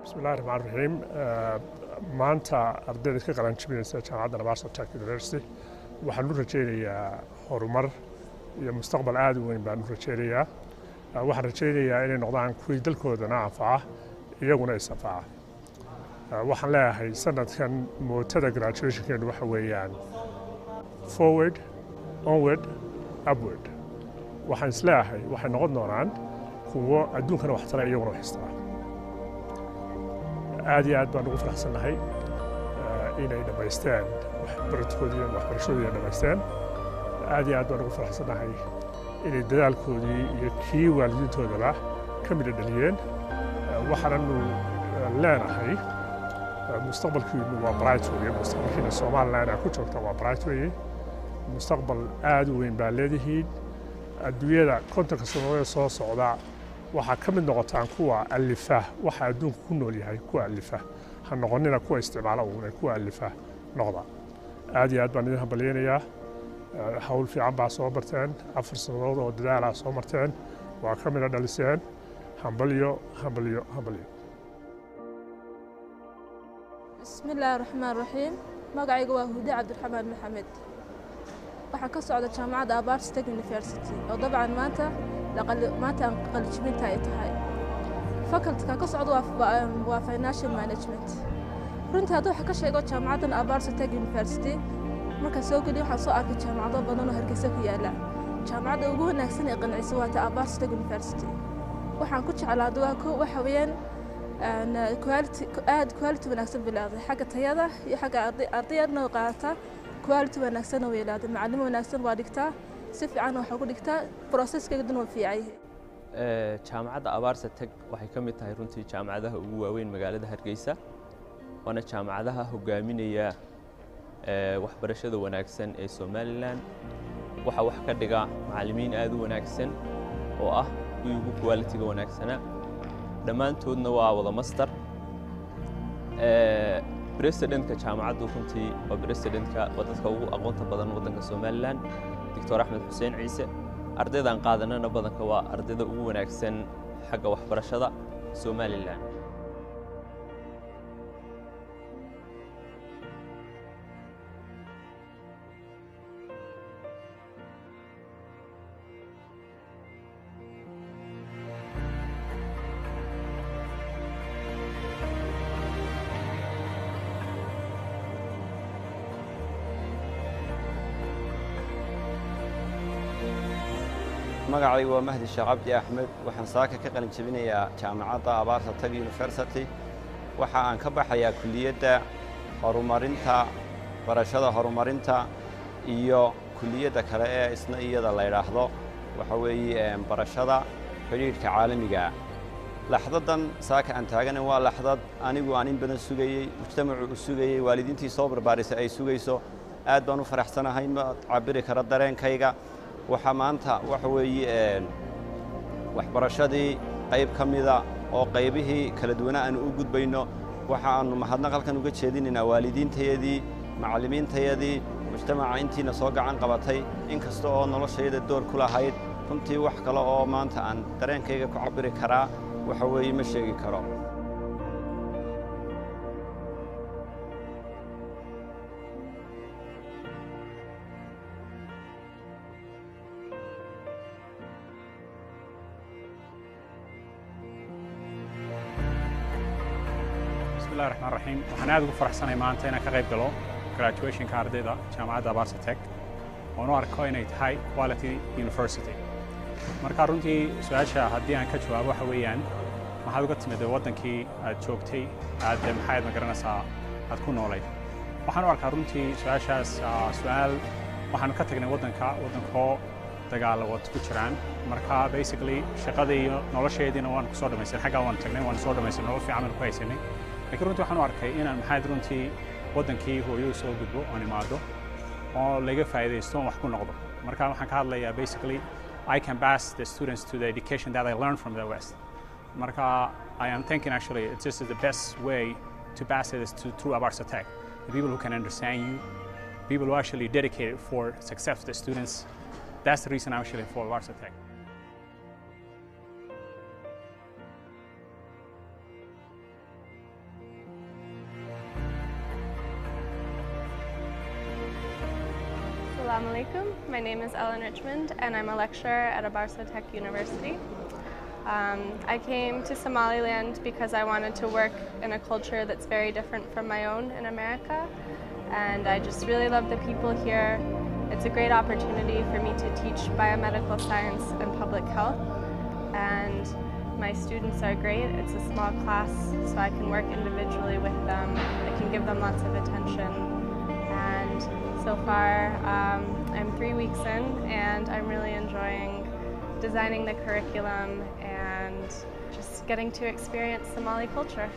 بسم الله الرحمن الرحيم maanta ardayda ka qalan jabinaysa jaamacadda Nabaso Tech University waxaan u rajaynayaa horumar iyo mustaqbal aad u weyn baan u rajaynayaa waxaan rajaynayaa inay noqdaan kuwii dalkoodana anfaca iyaguna is anfaca waxaan leeyahay sanadkan mootada graduation-keenu waxa weeyaan forward onward upward waxaan isleeyahay waxay noqon doonaan kuwo adduunkana wax tara iyaguna wax istaa aad iyo aad baan ugu faraxsanahay inay dhamaysteen waxbarashadoodii waxbarashadoodii dhamaysteen aad iyo aad baan ugu faraxsanahay inay dadaalkoodii iyo kii waalidiintoodaba ka midho dhaliyeen waxaananu leenahay mustaqbalkiinu waa bright weeye mustaqbalkiina Soomaaliland ku joogta waa bright weeye mustaqbal aad u weyn baa leedihiin adduunyada kontonka sano soo socda waxaa ka mid noqotaan kuwa alifa waxa adduunku ku nool yahay kuwa alifa ha noqonina kuwa isticmaala uuna kuwa alifa noqda aad iyo aad baan idin hambalyeynaya hawl fiican baa soo barteen 4 sanadood oo dadaal ah soo marteen waa ka mid dhaliseen hambalyo بسم الله الرحمن الرحيم magacaygu waa Huda Cabdiraxmaan Maxamed waxaan ka socda jaamacadda Nabaso Tech University oo dabcan maanta qalijibinta ay tahay faculty-ka ka socda waa financial management runtii hadda waxa ka sheego jaamacadda Nabaso Tech University marka soo geli waxaan soo arkay jaamacado badan oo Hargeysa ku yaala jaamacadda ugu wanaagsan ee qancisa waa Nabaso Tech University waxaan ku jeclaaday waxa weeyaan quality wanaagsan bilaaday xagga tayada iyo xagga ardayda qaata quality wanaagsan oo yeelaaday macallin wanaagsan waa dhigtaa si fiican wax ugu dhigtaa process-keedu waa fiican jaamacadda Nabaso Tech waxay ka mid tahay runtii jaamacadaha ugu waaweyn magaalada Hargeysa wana jaamacadaha hogaaminaya waxbarashada wanaagsan ee Somaliland waxa wax ka dhiga macallimiin aad u wanaagsan oo ah kuwii ugu quality-ga wanaagsana dhammaantoodna waa wada master president-ka jaamacaddu runtii waa president-ka dadka ugu aqoonta badan waddanka Somaliland Dr. Axmed Xuseen Ciise ardaydan qaadanana badanka waa ardayda ugu wanaagsan xagga waxbarashada Somaliland magacaygu waa Mahdi Sheekh Cabdi Axmed waxaan saaka ka qalin jabinayaa jaamacadda Nabaso Tech University waxa aan ka baxayaa kulliyadda horumarinta barashada horumarinta iyo kulliyadda kale ee isna iyada la yiraahdo waxa weeye barashada xiriirka caalamiga laxdadan saaka aan taaganahay waa laxdad anigu aan in badan sugayay mujtamacu u sugayay waalidiintii soo barbaarisay ay sugayso aad baan u faraxsanahay ma cabiri kara dareenkayga waxa maanta waxa weeye waxbarashadii qayb ka mida oo qaybihii kala duwan aan u gudbayno waxa aanu mahadnaq halkan uga jeedinaynaa waalidiintayadii macallimiintayadii mujtamaca intiina soo gacan qabatay inkasta oo noloshayda door ku lahayd runtii wax kale oo maanta aan dareenkayga ku cabiri karaa waxa weeye ma sheegi karo بسم الله الرحمن الرحيم waxaan aad ugu faraxsanahay maanta inaan ka qayb galo graduation-ka ardayda jaamacadda Nabaso Tech oo aan arko inay tahay quality university marka runtii su'aasha haddii aan ka jawaabo waxa weeyaan maxaad uga timid wadankii aad joogtay aad maxaad ma garanaysaa aad ku noolayd waxaan u arkaa runtii su'aashaas su'aal waxaan ka tagnay wadankoo dagaal wad ku jiraan marka basically shaqadii iyo nolosheediina waan ku soo dhamaysan xagga waan tagnay waan soo dhamaysan nolol fiican ku haysanay laakiin runtii waxaan u arkay inaan maxaad runtii wadankii hooyo soo gudbo oo imaado oo laga faa'iideysto wax ku noqdo marka waxaan ka hadlayaa basically I can pass the students to the education that I learned from the West marka I am thinking actually this is the best way to pass it is through Nabaso Tech the people who can understand you people who are actually dedicated for success of the students that's the reason I'm actually for Nabaso Tech alaikum. My name is Ellen Richmond and I'm a lecturer at Abarsa Tech University. I came to Somaliland because I wanted to work in a culture that's very different from my own in America, and I just really love the people here. It's a great opportunity for me to teach biomedical science and public health, and my students are great. It's a small class, so I can work individually with them. I can give them lots of attention, and so far I'm 3 weeks in and I'm really enjoying designing the curriculum and just getting to experience Somali culture.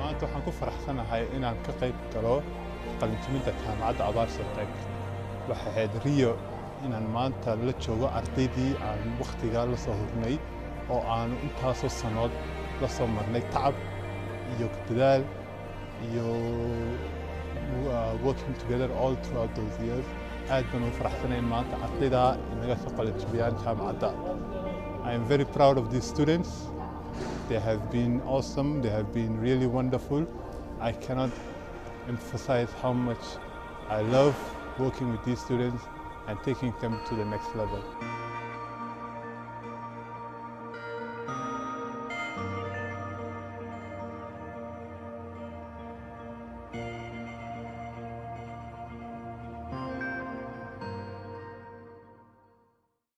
maanta waxaan ku faraxsanahay inaan ka qayb galo qalinjibinta jaamacadda Abarsa Tech. Waxay ahayd riyo inaan maanta la joogo ardaydii aan waqtiga la soo hurnay oo aan intaasoo sanood la soo marnay tacab iyo dadaal iyo working together all throughout those years. aad baan u faraxsanahay maanta ardayda inaga soo qalinjibiyaan jaamacadda. I am very proud of these students. They have been awesome, they have been really wonderful. I cannot emphasize how much I love working with these students and taking them to the next level.